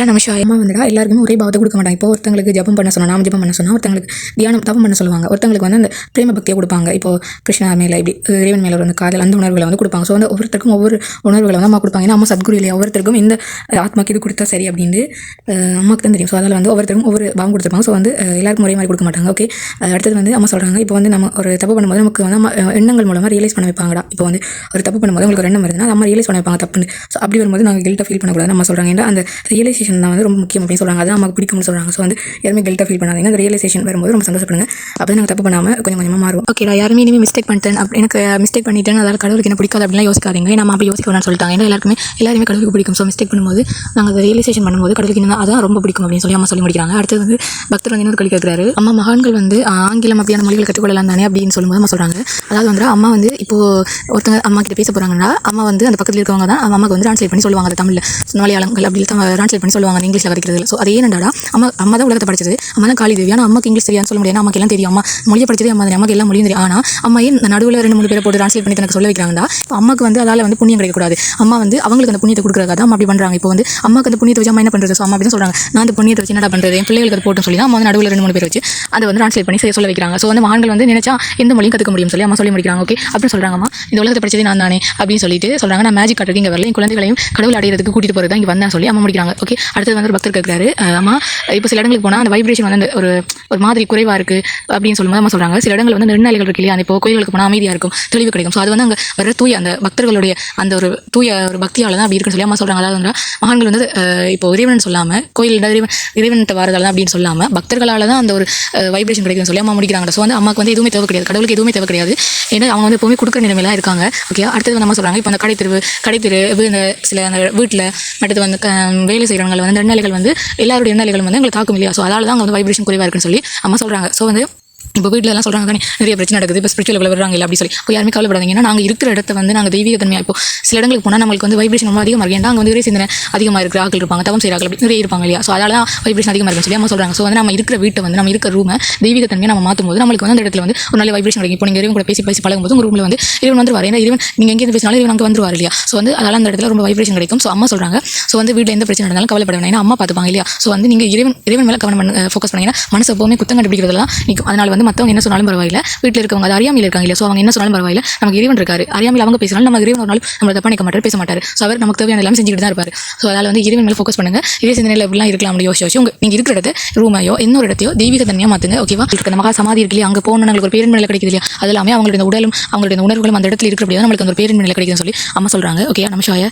நம்ம ஷாயமா வந்துடா எல்லாருக்குமே ஒரே பாவத்தை கொடுக்க மாட்டாங்க. இப்போ ஒருத்தங்களுக்கு ஜபம் பண்ண சொன்னால், நாம ஜபம் பண்ண சொன்னால், ஒருத்தங்களுக்கு தியானம் தவம் பண்ண சொல்லுவாங்க. ஒருத்தங்களுக்கு வந்து அந்த பிரேம பக்தியை கொடுப்பாங்க. இப்போ கிருஷ்ணா மேலே இப்படி இறைவன் மேலே ஒரு காதல் அந்த உணர்வுகளை வந்து கொடுப்பாங்க. ஸோ வந்து ஒவ்வொருத்தருக்கும் ஒவ்வொரு உணர்வுகளை வந்து அம்மா கொடுப்பாங்க. ஏன்னா அம்மா சத்குரு இல்லையா, ஒவ்வொருத்தருக்கும் இந்த ஆத்மாக்கு இது கொடுத்தா சரி அப்படின்னு அம்மாவுக்கு தான் தெரியும். ஸோ அதில் வந்து ஒவ்வொருத்தருக்கும் ஒவ்வொரு பாவம் கொடுத்துருப்பாங்க. ஸோ வந்து எல்லாருக்கும் ஒரே மாதிரி கொடுக்க மாட்டாங்க. ஓகே, அடுத்தது வந்து அம்மா சொல்கிறாங்க, இப்போ வந்து நம்ம ஒரு தப்பு பண்ணும்போது நமக்கு வந்து எண்ணங்கள் மூலமாக ரியலைஸ் பண்ண வைப்பாங்கடா. இப்போ வந்து ஒரு தப்பு பண்ணும்போது உங்களுக்கு ஒரு எண்ணம் வருதுன்னா அம்மா ரியலைஸ் பண்ண வைப்பாங்க தப்புன்னு. ஸோ அப்படி வரும்போது நாங்கள் கில்ட்டாக ஃபீல் பண்ணக்கூடாது நம்ம சொல்கிறாங்க. ஏன்னா அந்த ரியலைசேஷன் தான் வந்து ரொம்ப முக்கியம் அப்படின்னு சொல்கிறாங்க. அதான் நமக்கு பிடிக்கும்னு சொல்கிறாங்க. ஸோ வந்து யாருமே கில்ட்டாக ஃபீல் பண்ணாதீங்க. அந்த ரியலைசேஷன் வரும்போது ரொம்ப சந்தோஷப்படுங்க. அப்போ நாங்கள் தப்பு பண்ணாமல் கொஞ்சம் கொஞ்சமாக மாறும். ஓகேடா, யாருமே இனிமேல் மிஸ்டேக் பண்ணிட்டேன் எனக்கு மிஸ்டேக் பண்ணிட்டேன் அதாவது கடவுளுக்கு என்ன பிடிக்காது அப்படிலாம் யோசிக்காதீங்க. நம்ம அப்படி யோசிக்க வேணாம்னு சொல்லிட்டாங்க. ஏன்னா எல்லாருமே கடவுளுக்கு பிடிக்கும். ஸோ மிஸ்டேக் பண்ணும்போது நாங்கள் அதை ரியலைசேஷன் பண்ணும்போது கடவுளுக்கு என்ன அதான் ரொம்ப பிடிக்கும் அப்படின்னு சொல்லி அம்மா சொல்லி முடிக்கிறாங்க. அடுத்தது வந்து பக்தர் வந்து இன்னொரு கல்வி கேட்குறாரு. அம்மா மகான்கள் வந்து ஆங்கிலம் அப்படியான மொழிகள் கற்றுக்கொள்ளலாம் தானே அப்படின்னு சொல்லும்போது அம்மா சொல்கிறாங்க, அதாவது வந்து அம்மா வந்து இப்போ ஒருத்தங்க அம்மா கிட்ட பேச போகிறாங்கன்னா அம்மா வந்து அந்த பக்கத்தில் இருக்கவங்க தான் அம்மாவுக்கு வந்து ட்ரான்ஸ்லேட் பண்ணி சொல்லுவாங்க. அது தமிழில் மலையாளங்கள் அப்படி ட்ரான்ஸ்லேட் பண்ணி சொல்லுவாங்க இங்கிலீஷில் வரைக்கிறது. ஸோ அதே என்னடா அம்மா தான் உலகத்தை படிச்சது, அம்மா தான் காலி தேவி. ஆனால் அம்மாக்கு இங்கிலீஷ் தெரியாதுன்னு சொல்ல முடியாது. அம்மாக்கு எல்லாம் தெரியும். அம்மா மொழியை படிச்சது அம்மா அம்மாக்கு எல்லாம் மொழியும் தெரியும். ஆனால் அம்மா ஏன் நடுவில் 2-3 பேரை போட்டு ட்ரான்ஸ்லேட் பண்ணி எனக்கு சொல்ல வைக்கிறாங்கடா. இப்போ அம்மாக்கு வந்து அதால் வந்து புண்ணியம் கிடைக்கக்கூடாது. அம்மா வந்து அவங்களுக்கு அந்த புண்ணியத்தை கொடுக்குறதா அம்மா அப்படி பண்ணுறாங்க. இப்போ வந்து அம்மாக்கு அந்த புண்ணியத்தை வச்சு அம்மா என்ன பண்ணுறது? ஸோ அம்மா அப்படி சொல்கிறாங்க, நான் அந்த புண்ணியத்தை வச்சு என்ன பண்ணுறது, என் பிள்ளைகளுக்கு போட்டு சொல்லி தான் அம்மா வந்து நடுவில் 2-3 பேர் வச்சு அதை வந்து ட்ரான்ஸ்லேட் பண்ணி சொல்ல வைக்கிறாங்க. ஸோ வந்து மகான்கள் வந்து நினைச்சா எந்த மொழியும் கற்றுக்க முடியும் சொல்லி அம்மா சொல்லி முடிக்கிறாங்க. ஓகே அப்படின்னு சொல்கிறாங்கம்மா, இந்த உலகத்தை படிச்சது நான் தானே அப்படின்னு சொல்லிட்டு சொல்கிறாங்க. நான் மேஜிக் காட்டுறதுக்கு இங்கே வரல, என் குழந்தைகளையும் கடவுள் அடையிறதுக்கு கூட்டிட்டு போகிறது தான் இங்கே வந்தேன் சொல்லி அம்மா முடிக்கிறாங்க. ஓகே, அடுத்தது வந்து பக்தர் கேட்குறாரு, அம்மா இப்போ சில இடங்களுக்கு போனால் அந்த வைப்ரேஷன் வந்து ஒரு மாதிரி குறைவாக இருக்குது அப்படின்னு சொல்லும்போது அம்மா சொல்கிறாங்க, சில இடங்கள் வந்து நெருநாளிகள் இருக்கு இல்லையா, அந்த இப்போ கோயிலுக்கு போனால் அமைதியாக இருக்கும், தெளிவு கிடைக்கும். ஸோ அது வந்து அங்கே வர தூய அந்த பக்தர்களுடைய அந்த ஒரு தூய ஒரு பக்தியால் தான் அப்படி இருக்குன்னு சொல்லி அம்மா சொல்கிறாங்க. அதாவது வந்து மகான்கள் வந்து இப்போ இறைவன் சொல்லாமல் கோயில் இறைவன்கிட்ட வரதால் தான் அப்படின்னு சொல்லாமல் பக்தர்களால் தான் அந்த ஒரு வைப்ரேஷன் கிடைக்கும்னு சொல்லி அம்மா முடிக்கிறாங்க. ஸோ வந்து அம்மாவுக்கு வந்து எதுவுமே தேவை கிடையாது, கடவுளுக்கு எதுவுமே தேவை கிடையாது. ஏன்னா அவங்க வந்து எப்பவுமே கொடுக்குற நிலைமையில இருக்காங்க. ஓகே, அடுத்தது வந்து அம்மா சொல்கிறாங்க, இப்போ அந்த கடைத்தெரு இந்த சில அந்த வீட்டில் அடுத்து வந்து வேலை செய்கிறவங்க வந்து நெருநாளிகள் வந்து எல்லாருடைய நெருநாளிகள் வந்து எங்களுக்கு தாக்கும் இல்லையா. ஸோ அதால் தான் அங்கே வந்து வைப்ரேஷன் குறைவாக இருக்குன்னு சொல்லி அம்மா சொல்கிறாங்க. ஸோ வந்து இப்போ வீட்டில் எல்லாம் சொல்கிறாங்க தானே நிறைய பிரச்சனை நடக்குது, இப்போ ஸ்பிரிச்சுவல் லெவலில் வராங்க இல்லை அப்படி சொல்லி இப்போ யாருமே கவலைப்படாதீங்க. ஏன்னா நாங்கள் இருக்கிற இடத்த வந்து நாங்கள் தெய்வீக தன்மையாக இப்போ சில இடங்களுக்கு போனால் நம்மளுக்கு வந்து வைப்ரேஷன் ரொம்ப அதிகமாக இருக்குது. ஏன்னா அங்கே வந்து ஒரே சிந்தனை அதிகமாக இருக்கிற ஆட்கள் இருப்பாங்க, தவம் செய்கிற ஆட்கள் அப்படி நிறைய இருப்பாங்க இல்லையா. ஸோ அதனால தான் வைப்ரேஷன் அதிகமாக இருக்குன்னு சொல்லி அம்மா சொல்கிறாங்க. ஸோ வந்து நம்ம இருக்கிற வீட்டை வந்து நம்ம இருக்கிற ரூமை தெய்வீக தன்மையை நம்ம மாற்றும் போது நம்மளுக்கு வந்து அந்த இடத்துல வந்து ஒரு நல்ல வைப்ரேஷன் கிடைக்கும். இப்போ நீங்கள் இறைவன் கூட பேசி பழகும்போது உங்கள் ரூமில் வந்து இறைவன் வந்துருவார். ஏன்னா இறைவன் நீங்கள் எங்கேருந்து பேசினாலும் இறைவன் அங்கே வந்துருவார் இல்லையா. ஸோ வந்து அதனால் அந்த இடத்துல ரொம்ப வைப்ரேஷன் கிடைக்கும். ஸோ அம்மா சொல்கிறாங்க, ஸோ வந்து வீட்டில் எந்த பிரச்சனை நடந்தாலும் கவலைப்பட வேணாம், ஏன்னா அம்மா பார்த்துப்பாங்க இல்லையா. ஸோ வந்து நீங்கள் இறைவன் மேலே கவனம் ஃபோக்கஸ் பண்ணிங்கன்னா மனசு எப்பவுமே குத்தம் கண்டுபிடிக்கிறதுலாம் நிற்கும். அதனால் வந்து மற்றவங்க என்ன சொன்னாலும் பரவாயில்ல, வீட்டில் இருக்கவங்க அது அறியாமையில் இருக்காங்க இல்லையா. ஸோ அவங்க என்ன சொன்னாலும் பரவாயில்ல, நமக்கு இறைவன் இருக்காரு. அறியாமையில் அவங்க பேசினாலும் நம்ம இறைவன் ஒரு நாள் நம்மளை தப்பா நினைக்க மாட்டார், பேச மாட்டார். ஸோ அவர் நமக்கு தேவையான எல்லாமே செஞ்சுட்டு தான் இருப்பார். ஸோ அதனால் வந்து இறைவன் மேலே ஃபோக்கஸ் பண்ணுங்க. இதே சிந்தனையில் எப்படிலாம் இருக்கலாம் அப்படி யோசிச்சு நீங்கள் இருக்கிற இடத்த ரூமையோ இன்னொரு இடத்தையோ தெய்வீக தன்மையாக மாற்றுங்க. ஓகேவா, இருக்க மகா சமாதி இருக்கு இல்லையா, அங்கே போகணும் நம்மளுக்கு ஒரு பேரின் நிலை கிடைக்குது இல்லையா. அது எல்லாமே அவங்களுடைய உடலும் அவங்களுடைய உணர்வுகளும் அந்த இடத்துல இருக்கிற அப்படியே நம்மளுக்கு அந்த ஒரு பேரின் நிலை கிடைக்குதுன்னு சொல்லி அம்மா சொல்கிறாங்க. ஓகே, நம்ம ஷாய